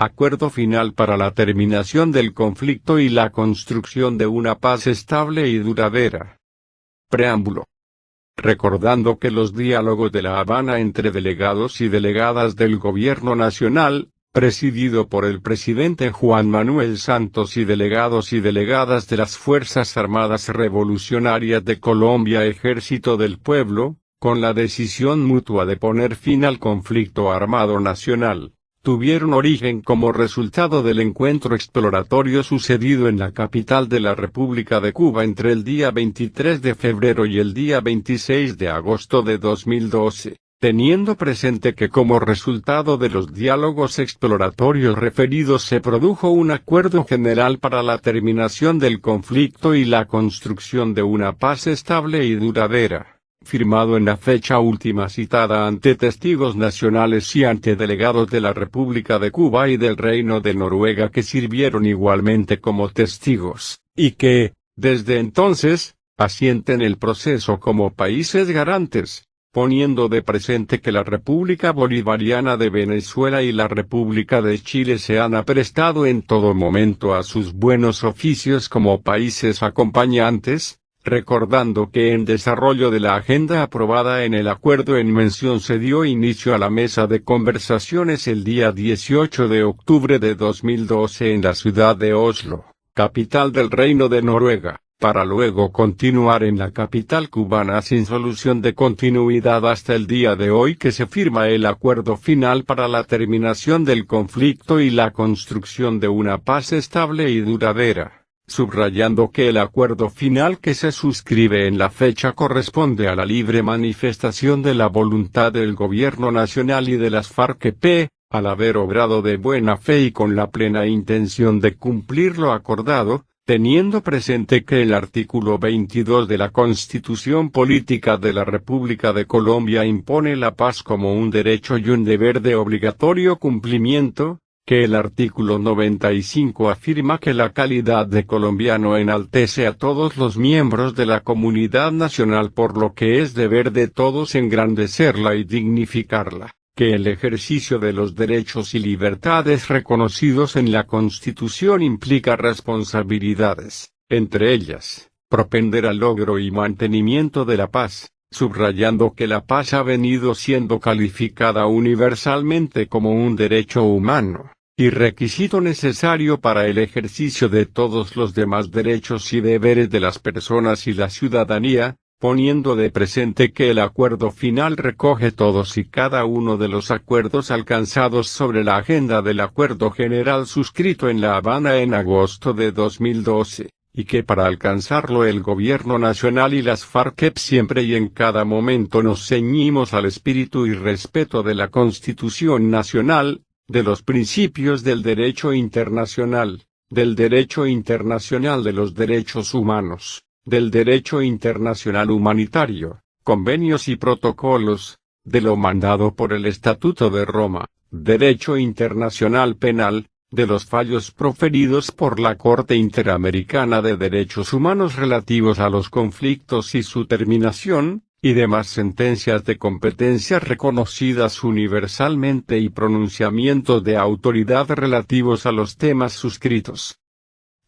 Acuerdo final para la terminación del conflicto y la construcción de una paz estable y duradera. Preámbulo. Recordando que los diálogos de La Habana entre delegados y delegadas del Gobierno Nacional, presidido por el presidente Juan Manuel Santos y delegados y delegadas de las Fuerzas Armadas Revolucionarias de Colombia Ejército del Pueblo, con la decisión mutua de poner fin al conflicto armado nacional, tuvieron origen como resultado del encuentro exploratorio sucedido en la capital de la República de Cuba entre el día 23 de febrero y el día 26 de agosto de 2012, teniendo presente que como resultado de los diálogos exploratorios referidos se produjo un acuerdo general para la terminación del conflicto y la construcción de una paz estable y duradera, firmado en la fecha última citada ante testigos nacionales y ante delegados de la República de Cuba y del Reino de Noruega que sirvieron igualmente como testigos, y que, desde entonces, asienten el proceso como países garantes, poniendo de presente que la República Bolivariana de Venezuela y la República de Chile se han aprestado en todo momento a sus buenos oficios como países acompañantes, recordando que en desarrollo de la agenda aprobada en el acuerdo en mención se dio inicio a la mesa de conversaciones el día 18 de octubre de 2012 en la ciudad de Oslo, capital del Reino de Noruega, para luego continuar en la capital cubana sin solución de continuidad hasta el día de hoy que se firma el acuerdo final para la terminación del conflicto y la construcción de una paz estable y duradera, subrayando que el acuerdo final que se suscribe en la fecha corresponde a la libre manifestación de la voluntad del Gobierno Nacional y de las FARC-EP, al haber obrado de buena fe y con la plena intención de cumplir lo acordado, teniendo presente que el artículo 22 de la Constitución Política de la República de Colombia impone la paz como un derecho y un deber de obligatorio cumplimiento, que el artículo 95 afirma que la calidad de colombiano enaltece a todos los miembros de la comunidad nacional por lo que es deber de todos engrandecerla y dignificarla, que el ejercicio de los derechos y libertades reconocidos en la Constitución implica responsabilidades, entre ellas, propender al logro y mantenimiento de la paz, subrayando que la paz ha venido siendo calificada universalmente como un derecho humano y requisito necesario para el ejercicio de todos los demás derechos y deberes de las personas y la ciudadanía, poniendo de presente que el acuerdo final recoge todos y cada uno de los acuerdos alcanzados sobre la agenda del Acuerdo General suscrito en La Habana en agosto de 2012, y que para alcanzarlo el Gobierno Nacional y las FARC-EP siempre y en cada momento nos ceñimos al espíritu y respeto de la Constitución Nacional, de los principios del derecho internacional, del derecho internacional de los derechos humanos, del derecho internacional humanitario, convenios y protocolos, de lo mandado por el Estatuto de Roma, derecho internacional penal, de los fallos proferidos por la Corte Interamericana de Derechos Humanos relativos a los conflictos y su terminación, y demás sentencias de competencia reconocidas universalmente y pronunciamientos de autoridad relativos a los temas suscritos.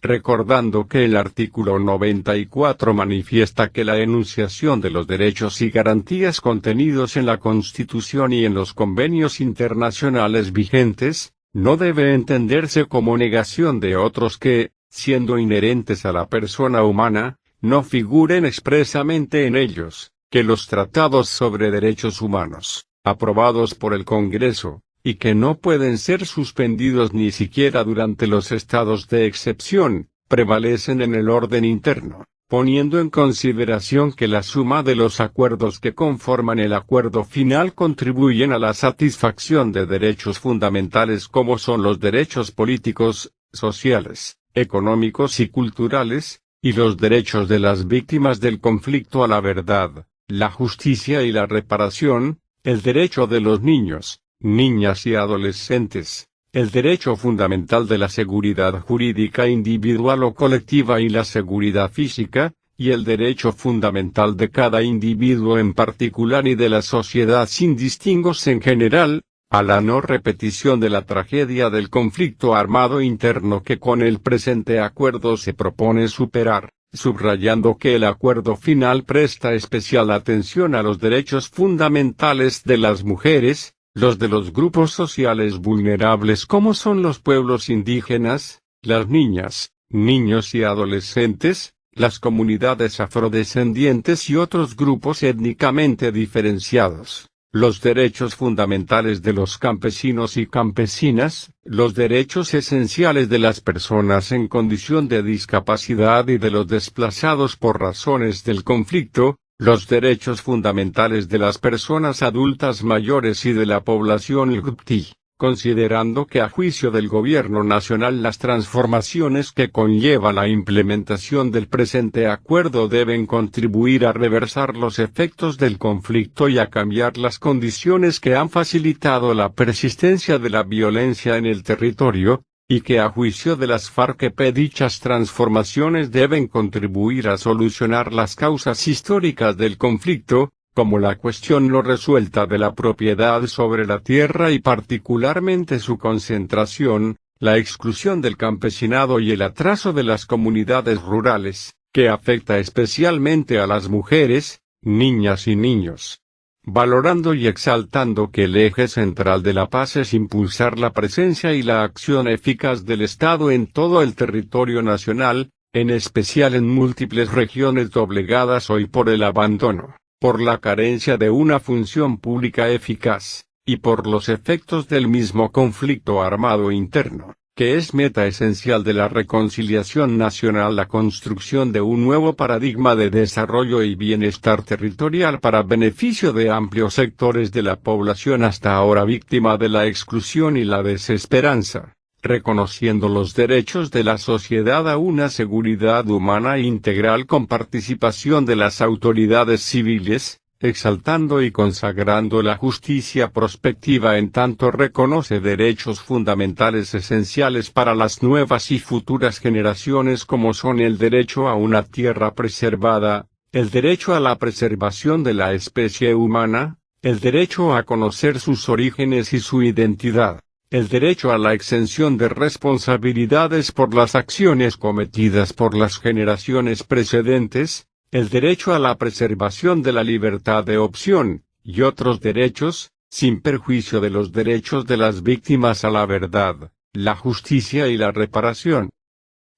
Recordando que el artículo 94 manifiesta que la enunciación de los derechos y garantías contenidos en la Constitución y en los convenios internacionales vigentes, no debe entenderse como negación de otros que, siendo inherentes a la persona humana, no figuren expresamente en ellos, que los tratados sobre derechos humanos, aprobados por el Congreso, y que no pueden ser suspendidos ni siquiera durante los estados de excepción, prevalecen en el orden interno, poniendo en consideración que la suma de los acuerdos que conforman el acuerdo final contribuyen a la satisfacción de derechos fundamentales como son los derechos políticos, sociales, económicos y culturales, y los derechos de las víctimas del conflicto a la verdad, la justicia y la reparación, el derecho de los niños, niñas y adolescentes, el derecho fundamental de la seguridad jurídica individual o colectiva y la seguridad física, y el derecho fundamental de cada individuo en particular y de la sociedad sin distingos en general, a la no repetición de la tragedia del conflicto armado interno que con el presente acuerdo se propone superar, subrayando que el acuerdo final presta especial atención a los derechos fundamentales de las mujeres, los de los grupos sociales vulnerables como son los pueblos indígenas, las niñas, niños y adolescentes, las comunidades afrodescendientes y otros grupos étnicamente diferenciados, los derechos fundamentales de los campesinos y campesinas, los derechos esenciales de las personas en condición de discapacidad y de los desplazados por razones del conflicto, los derechos fundamentales de las personas adultas mayores y de la población LGBT, considerando que a juicio del Gobierno Nacional las transformaciones que conlleva la implementación del presente acuerdo deben contribuir a reversar los efectos del conflicto y a cambiar las condiciones que han facilitado la persistencia de la violencia en el territorio, y que a juicio de las FARC-EP dichas transformaciones deben contribuir a solucionar las causas históricas del conflicto, como la cuestión no resuelta de la propiedad sobre la tierra y particularmente su concentración, la exclusión del campesinado y el atraso de las comunidades rurales, que afecta especialmente a las mujeres, niñas y niños. Valorando y exaltando que el eje central de la paz es impulsar la presencia y la acción eficaz del Estado en todo el territorio nacional, en especial en múltiples regiones doblegadas hoy por el abandono, por la carencia de una función pública eficaz, y por los efectos del mismo conflicto armado interno, que es meta esencial de la reconciliación nacional, la construcción de un nuevo paradigma de desarrollo y bienestar territorial para beneficio de amplios sectores de la población hasta ahora víctima de la exclusión y la desesperanza, reconociendo los derechos de la sociedad a una seguridad humana integral con participación de las autoridades civiles, exaltando y consagrando la justicia prospectiva en tanto reconoce derechos fundamentales esenciales para las nuevas y futuras generaciones como son el derecho a una tierra preservada, el derecho a la preservación de la especie humana, el derecho a conocer sus orígenes y su identidad, el derecho a la exención de responsabilidades por las acciones cometidas por las generaciones precedentes, el derecho a la preservación de la libertad de opción, y otros derechos, sin perjuicio de los derechos de las víctimas a la verdad, la justicia y la reparación.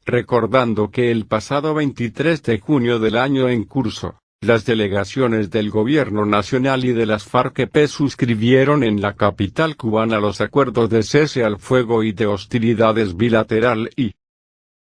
Recordando que el pasado 23 de junio del año en curso, las delegaciones del Gobierno Nacional y de las FARC-EP suscribieron en la capital cubana los acuerdos de cese al fuego y de hostilidades bilateral y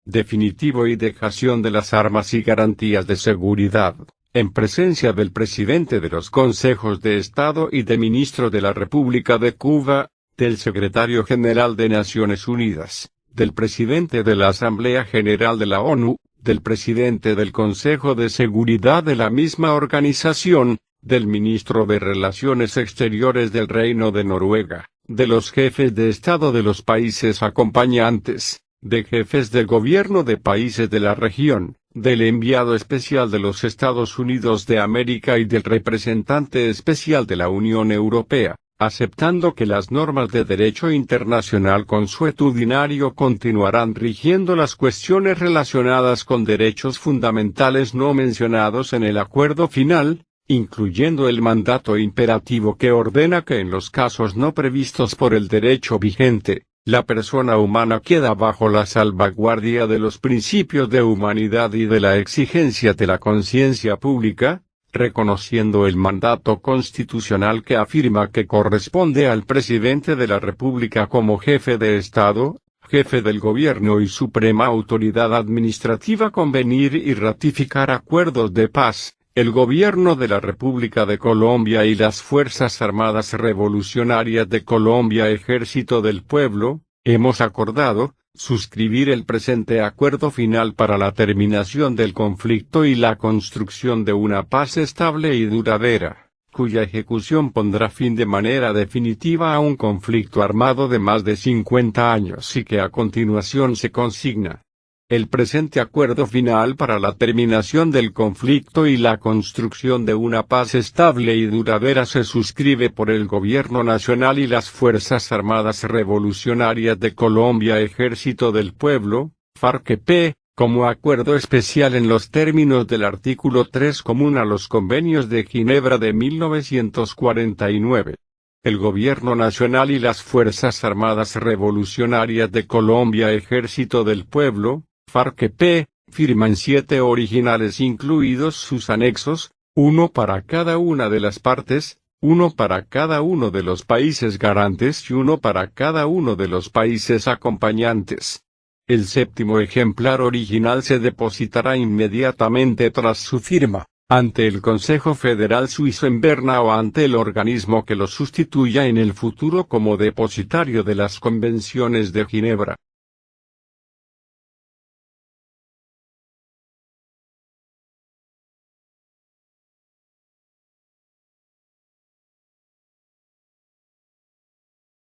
definitivo y dejación de las armas y garantías de seguridad, en presencia del presidente de los Consejos de Estado y de Ministro de la República de Cuba, del Secretario General de Naciones Unidas, del presidente de la Asamblea General de la ONU, del presidente del Consejo de Seguridad de la misma organización, del Ministro de Relaciones Exteriores del Reino de Noruega, de los jefes de Estado de los países acompañantes, de jefes de gobierno de países de la región, del enviado especial de los Estados Unidos de América y del representante especial de la Unión Europea, aceptando que las normas de derecho internacional consuetudinario continuarán rigiendo las cuestiones relacionadas con derechos fundamentales no mencionados en el acuerdo final, incluyendo el mandato imperativo que ordena que en los casos no previstos por el derecho vigente, la persona humana queda bajo la salvaguardia de los principios de humanidad y de la exigencia de la conciencia pública, reconociendo el mandato constitucional que afirma que corresponde al presidente de la República como jefe de Estado, jefe del gobierno y suprema autoridad administrativa convenir y ratificar acuerdos de paz. El Gobierno de la República de Colombia y las Fuerzas Armadas Revolucionarias de Colombia, Ejército del Pueblo, hemos acordado suscribir el presente acuerdo final para la terminación del conflicto y la construcción de una paz estable y duradera, cuya ejecución pondrá fin de manera definitiva a un conflicto armado de más de 50 años y que a continuación se consigna. El presente acuerdo final para la terminación del conflicto y la construcción de una paz estable y duradera se suscribe por el Gobierno Nacional y las Fuerzas Armadas Revolucionarias de Colombia, Ejército del Pueblo, FARC-EP, como acuerdo especial en los términos del artículo 3 común a los convenios de Ginebra de 1949. El Gobierno Nacional y las Fuerzas Armadas Revolucionarias de Colombia, Ejército del Pueblo, FARC-EP, firman 7 originales incluidos sus anexos, uno para cada una de las partes, uno para cada uno de los países garantes y uno para cada uno de los países acompañantes. El 7º ejemplar original se depositará inmediatamente tras su firma, ante el Consejo Federal Suizo en Berna o ante el organismo que lo sustituya en el futuro como depositario de las convenciones de Ginebra.